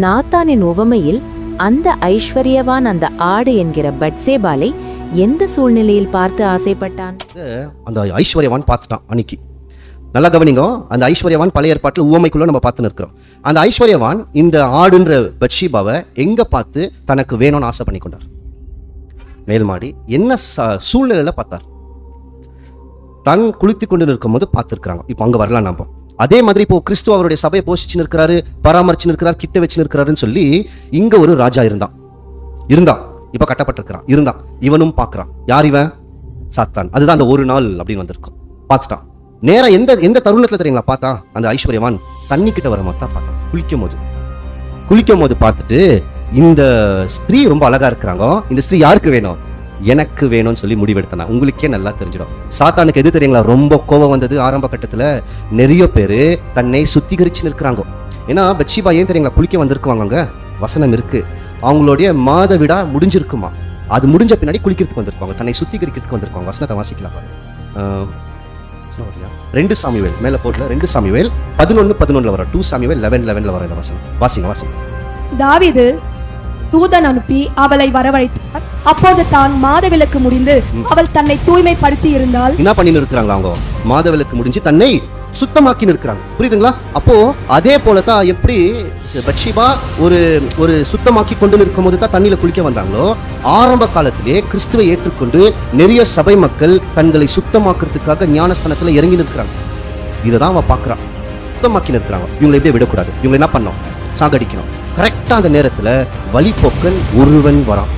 நாத்தானின் உவமையில் அந்த ஐஸ்வர்யவான் அந்த ஆடு என்கிற பட்சேபாலை எந்த சூழ்நிலையில் பார்த்து ஆசைப்பட்டான்? அந்த ஐஸ்வர்யவான் பார்த்துட்டான் அன்னைக்கு. நல்லா கவனிங்க, அந்த ஐஸ்வர்யவான் பழைய ஏற்பாட்டில் உவமைக்குள்ள நம்ம பார்த்து இருக்கிறோம். அந்த ஐஸ்வர்யவான் இந்த ஆடுன்ற பட்சேபாவை எங்க பார்த்து தனக்கு வேணும்னு ஆசை பண்ணி கொண்டார்? மேல் மாடி. என்ன சூழ்நிலையில பார்த்தார்? தன் குளித்து கொண்டு நிற்கும் போது பார்த்துருக்காங்க. இப்போ அங்க வரலாம் நம்ம. அதே மாதிரி இப்போ கிறிஸ்துவ அவருடைய சபையை போஷிச்சு நிற்கிறாரு, பராமரிச்சு நிற்கிறார், கிட்ட வச்சு நிற்கிறாருன்னு சொல்லி இங்க ஒரு ராஜா இருந்தான். இப்ப கட்டப்பட்டிருக்கிறான். இருந்தான். இவனும் பார்க்கறான். யார் இவன்? சாத்தான். அதுதான் அந்த ஒரு நாள் அப்படின்னு வந்திருக்கும். பார்த்துட்டான். நேரா எந்த தருணத்துல தெரியுங்களா பார்த்தா? அந்த ஐஸ்வர்யவான் தண்ணி கிட்ட வர மாதிரி தான் பார்த்தான். குளிக்கும் போது பார்த்துட்டு, இந்த ஸ்திரீ ரொம்ப அழகா இருக்கிறாங்க, இந்த ஸ்திரீ யாருக்கு வேணும்? எனக்கு வேணும்னு சொல்லி முடிவெடுத்தனா. உங்களுக்கே நல்லா தெரிஞ்சிடும். சாத்தானுக்கு எது தெரியுங்களா ரொம்ப கோபம் வந்தது? ஆரம்ப கட்டத்துல நிறைய பேரு தன்னை சுத்திகரிச்சு நிற்கிறாங்க. ஏன்னா பட்சிபா ஏன் தெரியுங்களா குளிக்க வந்திருக்குவாங்க? வசனம் இருக்கு, அவங்களுடைய மாத விடா முடிஞ்சிருக்குமா, அது முடிஞ்ச பின்னாடி குளிக்கிறதுக்கு வந்திருப்பாங்க, தன்னை சுத்திகரிக்கிறதுக்கு வந்திருப்பாங்க. வசனத்தை வாசிக்கலாம் பாருங்க. 2 சாமுவேல் மேல போட்டுல 2 சாமுவேல் 11:11 வர 2 சாமுவேல் 11:11 வர இந்த வசனம் வாசிங்க. தாவீது தூதன் அனுப்பி அவளை வரவழைத்தார். அப்போது தான் மாதவிலக்கு முடிந்து அவள் தன்னை தூய்மைப்படுத்தி இருந்தால். என்ன பண்ணி இருக்கிறாங்க? அவங்க மாதவிலக்கு முடிஞ்சு தன்னை சுத்தமாக்கி நிற்கிறாங்க. புரியுதுங்களா? அப்போ அதே போலதான் எப்படி பட்சிபா ஒரு சுத்தமாக்கி கொண்டு நிற்கும் போது தான் தண்ணியில குளிக்க வந்தாங்களோ, ஆரம்ப காலத்திலே கிறிஸ்துவை ஏற்றுக்கொண்டு நிறைய சபை மக்கள் தங்களை சுத்தமாக்குறதுக்காக ஞானஸ்தானத்துல இறங்கி நிற்கிறாங்க. இதைதான் அவன் பாக்குறான். சுத்தமாக்கி நிற்கிறாங்க. இவங்களை எப்படியே விடக்கூடாது. இவங்க என்ன பண்ணோம்? சாகடிக்கணும். கரெக்டா அந்த நேரத்துல வழிபோக்கன் ஒருவன் வரான்.